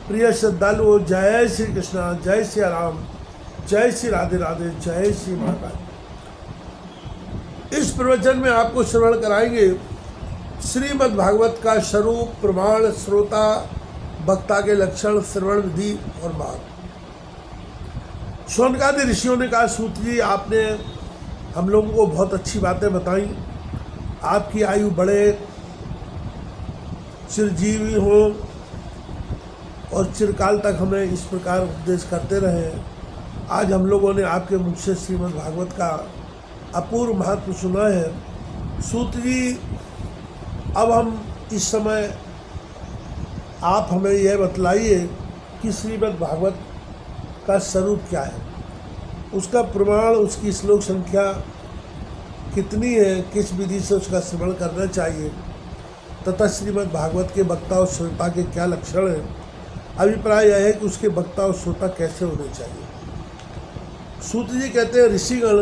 प्रिय श्रद्धालुओं, जय श्री कृष्णा, जय श्री राम, जय श्री राधे राधे, जय श्री महाकाल। इस प्रवचन में आपको श्रवण कराएंगे श्रीमद् भागवत का स्वरूप, प्रमाण, श्रोता, वक्ता के लक्षण, श्रवण विधि और मार्ग। शौनकादि ऋषियों ने कहा, सूत जी आपने हम लोगों को बहुत अच्छी बातें बताई, आपकी आयु बढ़े, चिरजीवी हो और चिरकाल तक हमें इस प्रकार उपदेश करते रहे। आज हम लोगों ने आपके मुख से श्रीमद् भागवत का अपूर्व महत्व सुना है। सूत जी, अब हम इस समय आप हमें यह बतलाइए कि श्रीमद् भागवत का स्वरूप क्या है, उसका प्रमाण, उसकी श्लोक संख्या कितनी है, किस विधि से उसका श्रवण करना चाहिए तथा श्रीमद् भागवत के वक्ता और श्रोता के क्या लक्षण हैं। अभिप्राय यह है कि उसके वक्ता और श्रोता कैसे होने चाहिए। सूत जी कहते हैं, ऋषिगण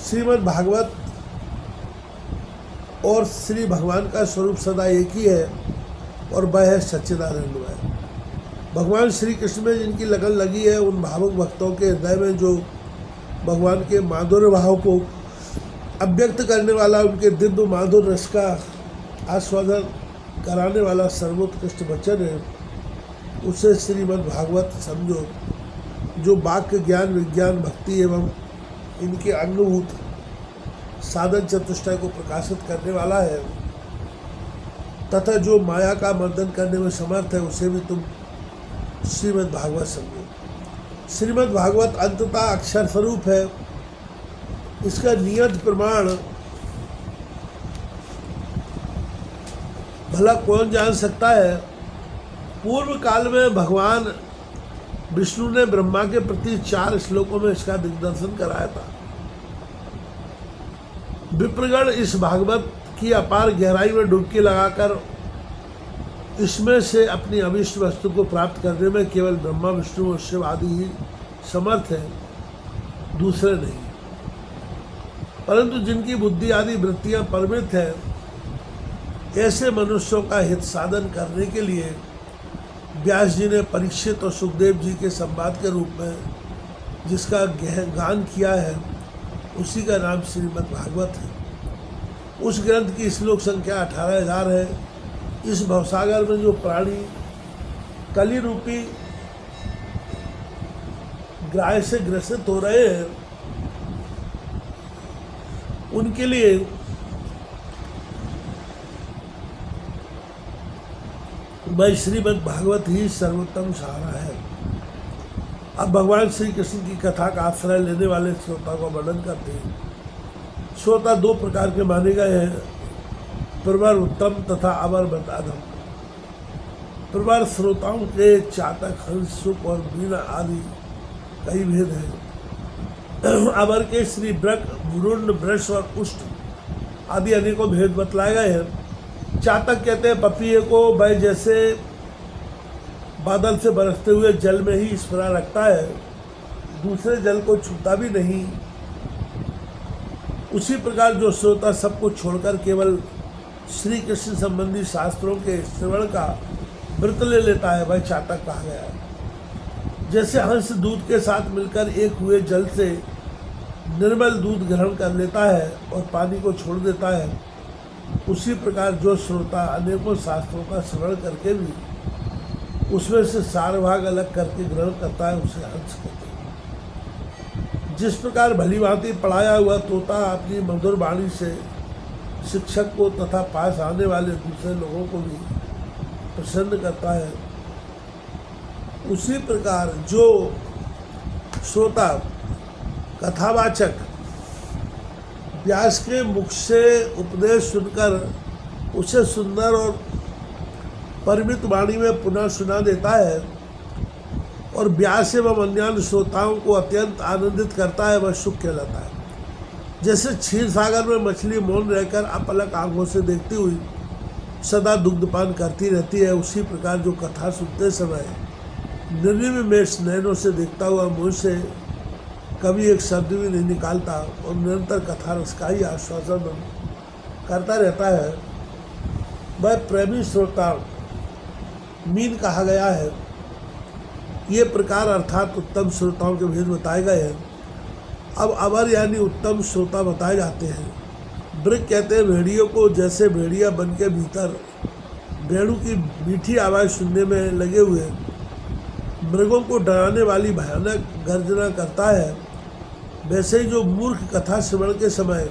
श्रीमद् भागवत और श्री भगवान का स्वरूप सदा एक ही है और वह है सच्चिदानंदमय। भगवान श्री कृष्ण में जिनकी लगन लगी है, उन भावुक भक्तों के हृदय में जो भगवान के माधुर्य भाव को अव्यक्त करने वाला, उनके दिव्य माधुर्य रस का आस्वादन कराने वाला सर्वोत्कृष्ट वचन है, उसे श्रीमद् भागवत समझो, जो वाक्य ज्ञान, विज्ञान, भक्ति एवं इनके अंगभूत साधन चतुष्टय को प्रकाशित करने वाला है तथा जो माया का मर्दन करने में समर्थ है, उसे भी तुम श्रीमद् भागवत समझो। श्रीमद् भागवत अंततः अक्षर स्वरूप है। इसका नियत प्रमाण भला कौन जान सकता है। पूर्व काल में भगवान विष्णु ने ब्रह्मा के प्रति 4 श्लोकों में इसका दिग्दर्शन कराया था। विप्रगण इस भागवत की अपार गहराई में डुबकी लगाकर इसमें से अपनी अभिष्ट वस्तु को प्राप्त करने में केवल ब्रह्मा, विष्णु और शिव आदि ही समर्थ हैं, दूसरे नहीं। परंतु जिनकी बुद्धि आदि वृत्तियां परिमित है, ऐसे मनुष्यों का हित साधन करने के लिए व्यास जी ने परीक्षित और सुखदेव जी के संवाद के रूप में जिसका गान किया है, उसी का नाम श्रीमद् भागवत है। उस ग्रंथ की श्लोक संख्या 18,000 है। इस भवसागर में जो प्राणी कली रूपी ग्राह से ग्रसित हो रहे हैं, उनके लिए वह श्रीमद् भागवत ही सर्वोत्तम सहारा है। अब भगवान श्री कृष्ण की कथा का आश्रय लेने वाले श्रोता को वर्णन करते हैं। श्रोता 2 प्रकार के माने गए हैं, प्रवर उत्तम तथा अवर अधम। प्रवर श्रोताओं के चातक, हंस, सुख और बीना आदि कई भेद हैं। अवर के श्री ब्रक, मुरुंड, वृष और उष्ट आदि अनेकों भेद बतलाए गए हैं। चातक कहते हैं पपीहे को वह जैसे बादल से बरसते हुए जल में ही स्फुरा रखता है, दूसरे जल को छूता भी नहीं, उसी प्रकार जो श्रोता सबको छोड़कर केवल श्री कृष्ण संबंधी शास्त्रों के श्रवण का व्रत ले लेता है, वह चातक कहा गया है। जैसे हंस दूध के साथ मिलकर एक हुए जल से निर्मल दूध ग्रहण कर लेता है और पानी को छोड़ देता है, उसी प्रकार जो श्रोता अनेकों शास्त्रों का श्रवण करके भी उसमें से सार भाग अलग करके ग्रहण करता है, उसे हंस कहते हैं। जिस प्रकार भली भांति पढ़ाया हुआ तोता अपनी मधुर वाणी से शिक्षक को तथा पास आने वाले दूसरे लोगों को भी प्रसन्न करता है, उसी प्रकार जो श्रोता कथावाचक व्यास के मुख से उपदेश सुनकर उसे सुंदर और परिमित वाणी में पुनः सुना देता है और व्यास एवं अन्य श्रोताओं को अत्यंत आनंदित करता है, वह सुख कहलाता है। जैसे क्षीर सागर में मछली मौन रहकर अपलक आंखों से देखती हुई सदा दुग्धपान करती रहती है, उसी प्रकार जो कथा सुनते समय निर्निमेष नयनों से देखता हुआ मुँह से कभी एक शब्द भी नहीं निकालता और निरंतर कथा रस का ही आश्वासन करता रहता है, वह प्रेमी श्रोता मीन कहा गया है। ये प्रकार अर्थात उत्तम श्रोताओं के भेद बताए गए हैं। अब अवर यानी उत्तम श्रोता बताए जाते हैं। ब्रिक कहते हैं भेड़ियों को, जैसे भेड़िया बन के भीतर भेड़ू की मीठी आवाज़ सुनने में लगे हुए मृगों को डराने वाली भयानक गर्जना करता है, वैसे ही जो मूर्ख कथा श्रवण के समय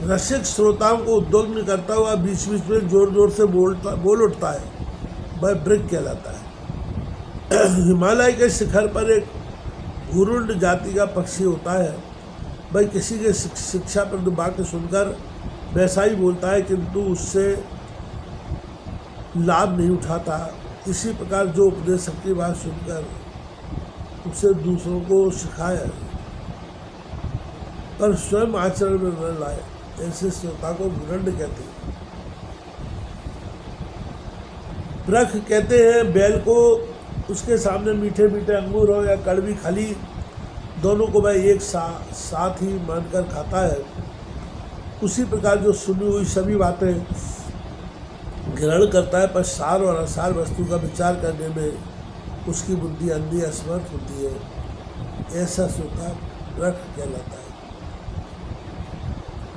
रसिक श्रोताओं को उद्विग्न करता हुआ बीच बीच में जोर जोर से बोल उठता है, वह ब्रिक कहलाता है। हिमालय के शिखर पर एक घुरुंड जाति का पक्षी होता है। वह किसी के शिक्षाप्रद वाक्य सुनकर वैसा ही बोलता है, किंतु उससे लाभ नहीं उठाता। इसी प्रकार जो उपदेशक की बात सुनकर उसे दूसरों को सिखाए पर स्वयं आचरण में न लाए, ऐसे श्रोता को घुरंड कहते हैं। ब्रख कहते हैं बैल को उसके सामने मीठे मीठे अंगूर हो या कड़वी खली, दोनों को वह एक साथ ही मानकर खाता है। उसी प्रकार जो सुनी हुई सभी बातें ग्रहण करता है, पर सार और असार वस्तु का विचार करने में उसकी बुद्धि अंधी असमर्थ होती है, ऐसा श्रोता ब्रख कहलाता है।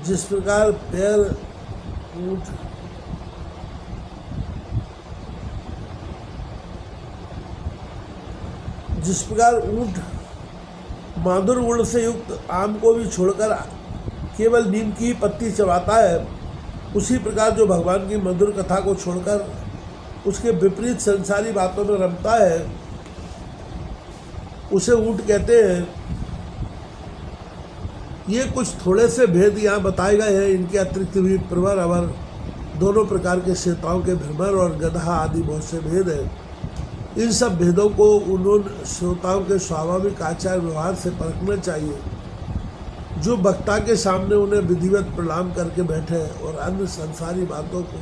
जिस प्रकार पैर ऊंट माधुर गुण से युक्त आम को भी छोड़कर केवल नीम की पत्ती चबाता है, उसी प्रकार जो भगवान की मधुर कथा को छोड़कर उसके विपरीत संसारी बातों में रमता है, उसे ऊंट कहते हैं। ये कुछ थोड़े से भेद यहाँ बताए गए हैं। इनके अतिरिक्त भी प्रवर अवर दोनों प्रकार के श्रोताओं के भ्रमर और गधा आदि बहुत से भेद हैं। इन सब भेदों को उन्होंने श्रोताओं के स्वाभाविक आचार व्यवहार से परखना चाहिए। जो वक्ता के सामने उन्हें विधिवत प्रणाम करके बैठे और अन्य संसारी बातों को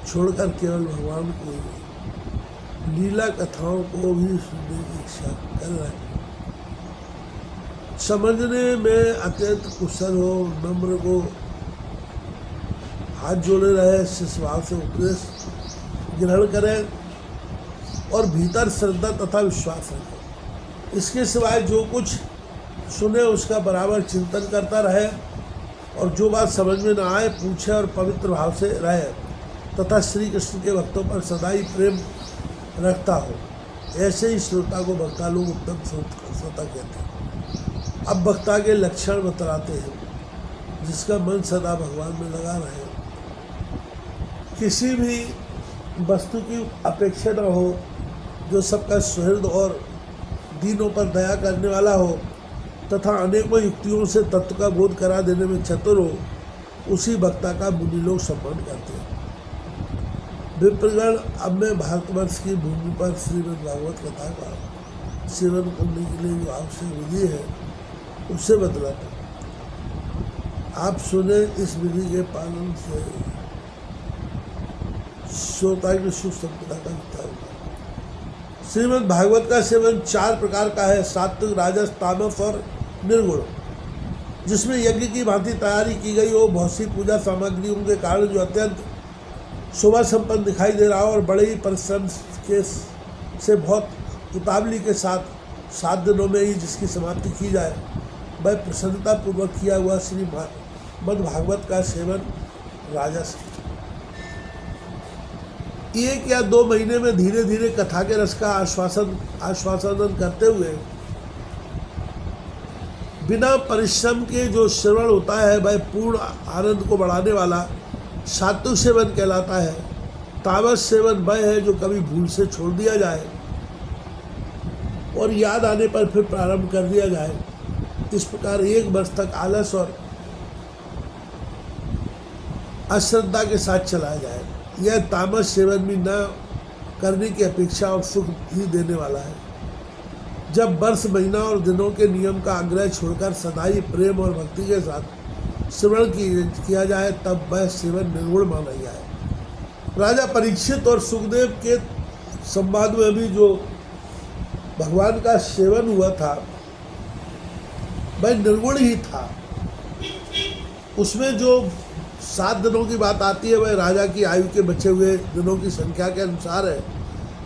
छोड़कर केवल भगवान की लीला कथाओं को भी सुनने की इच्छा कर रहे हैं, समझने में अत्यंत कुशल हो, नम्र को हाथ जोड़े रहे, शिष्य भाव से उपदेश ग्रहण करें और भीतर श्रद्धा तथा विश्वास रखें। इसके सिवाय जो कुछ सुने उसका बराबर चिंतन करता रहे और जो बात समझ में न आए पूछे और पवित्र भाव से रहे तथा श्री कृष्ण के भक्तों पर सदा ही प्रेम रखता हो, ऐसे ही श्रोता को वक्ता लोग उत्तम श्रोता कहते हैं। अब वक्ता के लक्षण बतलाते हैं। जिसका मन सदा भगवान में लगा रहे, किसी भी वस्तु की अपेक्षा न हो, जो सबका सुहृद और दीनों पर दया करने वाला हो तथा अनेकों युक्तियों से तत्व का बोध करा देने में चतुर हो, उसी वक्ता का मुनि लोग सम्मान करते हैं। विप्रगण अब मैं भारतवर्ष की भूमि पर श्रीमद् भागवत कथा का सेवन करने के लिए जो आवश्यक विधि है उससे बतलाता हूँ। आप सुने, इस विधि के पालन से श्रोता की सुख संपदा का विस्तार होगा। श्रीमद् भागवत का सेवन 4 प्रकार का है, सात्विक, राजस, तामस और निर्गुण। जिसमें यज्ञ की भांति तैयारी की गई हो, बहुत सी पूजा सामग्रियों के कारण जो अत्यंत शोभा संपन्न दिखाई दे रहा हो और बड़े ही परिश्रम के से बहुत उतावली के साथ 7 दिनों में ही जिसकी समाप्ति की जाए, वह प्रसन्नता पूर्वक किया हुआ श्रीमद् भागवत का सेवन राजस। 1 या 2 महीने में धीरे धीरे कथा के रस का आस्वादन करते हुए बिना परिश्रम के जो श्रवण होता है, वह पूर्ण आनंद को बढ़ाने वाला सात्विक सेवन कहलाता है। तामस सेवन वह है जो कभी भूल से छोड़ दिया जाए और याद आने पर फिर प्रारंभ कर दिया जाए। इस प्रकार 1 वर्ष तक आलस और अश्रद्धा के साथ चलाया जाएगा। यह तामस सेवन भी न करने की अपेक्षा और सुख ही देने वाला है। जब वर्ष, महीना और दिनों के नियम का आग्रह छोड़कर सदा ही प्रेम और भक्ति के साथ श्रवण किया जाए, तब वह सेवन निर्गुण माना जाए। राजा परीक्षित और सुखदेव के संवाद में भी जो भगवान का सेवन हुआ था वह निर्गुण ही था। उसमें जो 7 दिनों की बात आती है वह राजा की आयु के बचे हुए दिनों की संख्या के अनुसार है।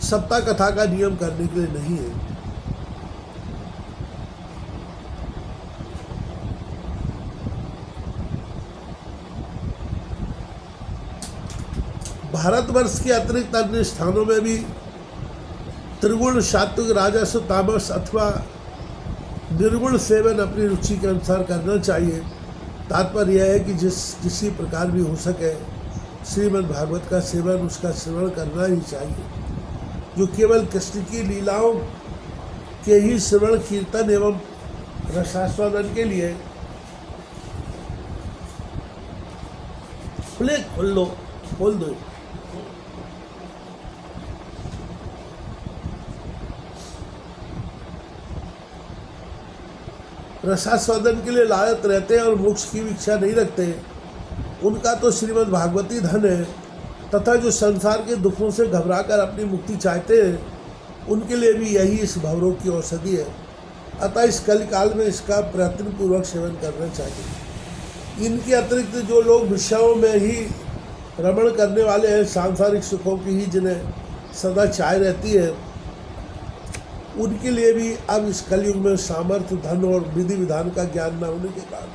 सप्ताह कथा का नियम करने के लिए नहीं है। भारतवर्ष के अतिरिक्त अन्य स्थानों में भी त्रिगुण, सात्विक, राजस, तामस अथवा निर्गुण सेवन अपनी रुचि के अनुसार करना चाहिए। तात्पर्य यह है कि किसी प्रकार भी हो सके श्रीमद् भागवत का सेवन, उसका श्रवण करना ही चाहिए। जो केवल कृष्ण की लीलाओं के ही श्रवण, कीर्तन एवं रसास्वादन के लिए खोल दो। रसास्वादन के लिए लालच रहते हैं और मोक्ष की इच्छा नहीं रखते, उनका तो श्रीमद् भागवती धन है। तथा जो संसार के दुखों से घबराकर अपनी मुक्ति चाहते हैं, उनके लिए भी यही इस भवरोग की औषधि है। अतः इस कलिकाल में इसका प्रयत्नपूर्वक सेवन करना चाहिए। इनके अतिरिक्त जो लोग विषयों में ही रमण करने वाले हैं, सांसारिक सुखों की ही जिन्हें सदा चाह रहती है, उनके लिए भी अब इस कलयुग में सामर्थ्य, धन और विधि विधान का ज्ञान न होने के कारण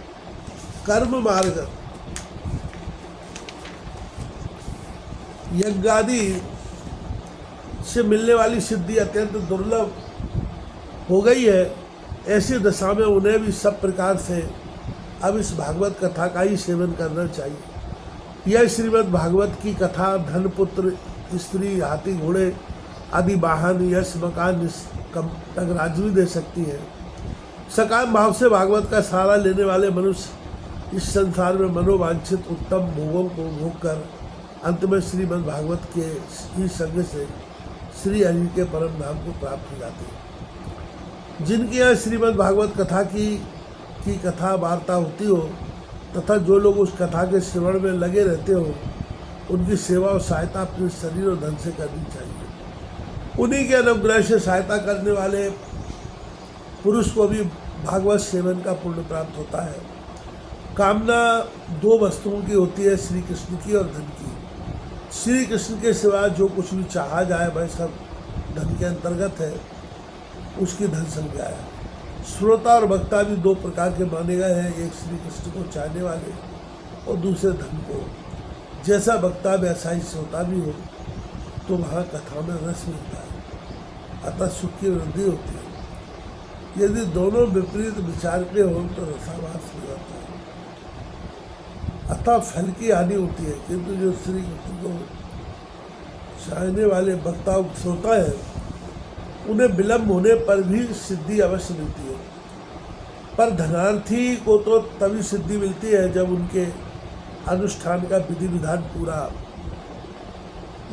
कर्म मार्ग, यज्ञादि से मिलने वाली सिद्धि अत्यंत दुर्लभ हो गई है। ऐसी दशा में उन्हें भी सब प्रकार से अब इस भागवत कथा का ही सेवन करना चाहिए। यह श्रीमद् भागवत की कथा धन, पुत्र, स्त्री, हाथी, घोड़े आदि वाहन, यश, मकान तक राज्य भी दे सकती है। सकाम भाव से भागवत का सहारा लेने वाले मनुष्य इस संसार में मनोवांछित उत्तम भोगों को भोग कर अंत में श्रीमद् भागवत के ही संग से श्री हरि के परम धाम को प्राप्त हो जाते हैं। जिनके यहाँ श्रीमद् भागवत कथा की कथा वार्ता होती हो तथा जो लोग उस कथा के श्रवण में लगे रहते हो, उनकी सेवा और सहायता अपने शरीर और धन से करनी चाहिए। उन्हीं के अनुग्रह से सहायता करने वाले पुरुष को भी भागवत सेवन का पुण्य प्राप्त होता है। कामना दो वस्तुओं की होती है, श्री कृष्ण की और धन की। श्री कृष्ण के सिवा जो कुछ भी चाहा जाए वह सब धन के अंतर्गत है, उसकी धन संज्ञा है। श्रोता और वक्ता भी दो प्रकार के माने गए हैं, एक श्री कृष्ण को चाहने वाले और दूसरे धन को। जैसा वक्ता वैसा ही श्रोता भी हो तो वहाँ कथा में रस मिलता है, अतः सुख की वृद्धि होती है। यदि दोनों विपरीत विचार के हों तो रसाभास हो जाता है, अतः फल की हानि होती है। किंतु जो श्री कृष्ण को चाहने वाले वक्ता और श्रोता है, उन्हें विलम्ब होने पर भी सिद्धि अवश्य मिलती है। पर धनार्थी को तो तभी सिद्धि मिलती है जब उनके अनुष्ठान का विधि विधान पूरा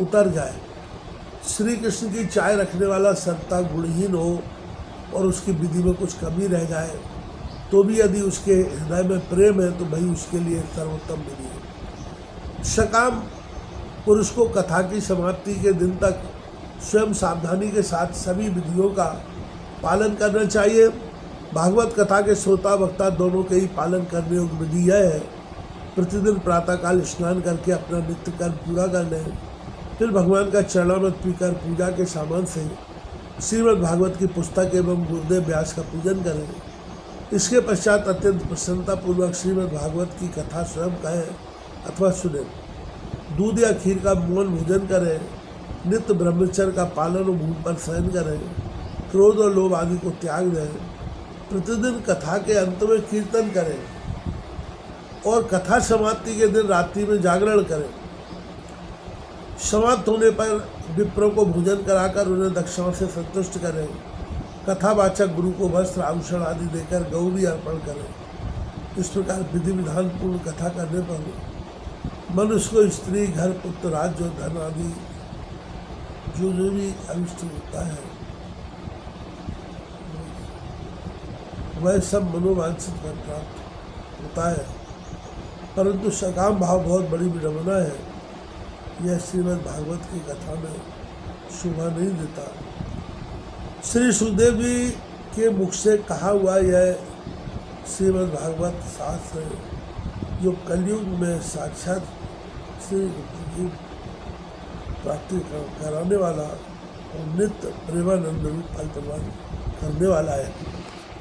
उतर जाए। श्री कृष्ण की चाय रखने वाला संता गुणहीन हो और उसकी विधि में कुछ कमी रह जाए तो भी यदि उसके हृदय में प्रेम है तो वही उसके लिए सर्वोत्तम विधि है। सकाम पुरुष को कथा की समाप्ति के दिन तक स्वयं सावधानी के साथ सभी विधियों का पालन करना चाहिए। भागवत कथा के श्रोता वक्ता दोनों के ही पालन करने योग्य विधि यह है, प्रतिदिन प्रातःकाल स्नान करके अपना नित्य कर्म पूरा कर लें, फिर भगवान का चरणामृत पीकर पूजा के सामान से श्रीमद् भागवत की पुस्तक एवं गुरुदेव व्यास का पूजन करें। इसके पश्चात अत्यंत प्रसन्नतापूर्वक श्रीमद् भागवत की कथा स्वयं कहें अथवा सुनें। दूध या खीर का मौन भोजन करें, नित्य ब्रह्मचर्य का पालन और भूमि पर शयन करें, क्रोध और लोभ आदि को त्याग दें। प्रतिदिन कथा के अंत में कीर्तन करें और कथा समाप्ति के दिन रात्रि में जागरण करें। समाप्त होने पर विप्रों को भोजन कराकर उन्हें दक्षिणा से संतुष्ट करें। कथावाचक गुरु को वस्त्र, आभूषण आदि देकर गौ भी अर्पण करें। इस प्रकार विधि विधान पूर्ण कथा करने पर मनुष्य को स्त्री, घर, पुत्र, राज्य और धन आदि जो भी अनिष्ट होता है वह सब मनोवांछित फल प्राप्त होता है। परंतु सकाम भाव बहुत बड़ी विडंबना है, यह श्रीमद् भागवत की कथा में शोभा नहीं देता। श्री सुखदेव जी के मुख से कहा हुआ यह श्रीमद् भागवत शास्त्र है, जो कलयुग में साक्षात श्री की प्राप्ति कराने वाला और नित्य प्रेमानंद रूप फल प्रदान करने वाला है।